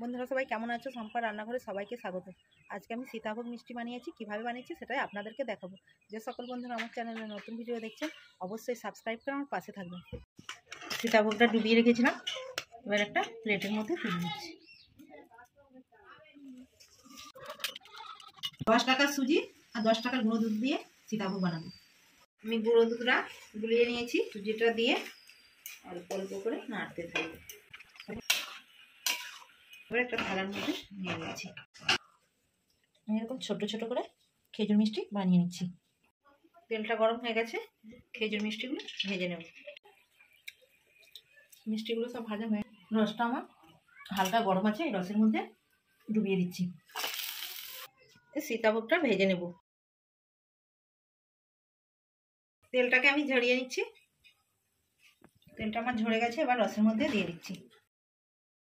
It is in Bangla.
বন্ধুরা সবাই কেমন আছো? সম্পার রান্নাঘরে সবাইকে স্বাগত। আজকে আমি সীতাভোগ মিষ্টি বানিয়েছি। কিভাবে বানিয়েছি সেটাই আপনাদেরকে দেখাবো। যে সকল বন্ধুরা আমার চ্যানেলে নতুন ভিডিও দেখছেন অবশ্যই সাবস্ক্রাইব করে আমার পাশে থাকবেন। সীতাভোগটা ডুবিয়ে রেখেছিলাম, এবার একটা প্লেটের মধ্যে তুলে নিচ্ছি। 10 টাকার সুজি আর 10 টাকার গুঁড়ো দুধ দিয়ে সীতাভোগ বানাবো। আমি গুঁড়ো দুধটা গুলিয়ে নিয়েছি, সুজিটা দিয়ে অল্প অল্প করে নাড়তে থাকবো। এবার একটা থালার মধ্যে নিয়ে নিচ্ছি। আমি এরকম ছোট ছোট করে খেজুর মিষ্টি বানিয়ে নিচ্ছি। তেলটা গরম হয়ে গেছে, খেজুর মিষ্টিগুলো ভেজে নেব। মিষ্টিগুলো সব ভাজা হয়ে, রসটা আমার হালকা গরম আছে, এই রসের মধ্যে ডুবিয়ে দিচ্ছি। সীতাভোগটা ভেজে নেব। তেলটাকে আমি ঝরিয়ে নিচ্ছি। তেলটা আমার ঝরে গেছে, এবার রসের মধ্যে দিয়ে দিচ্ছি।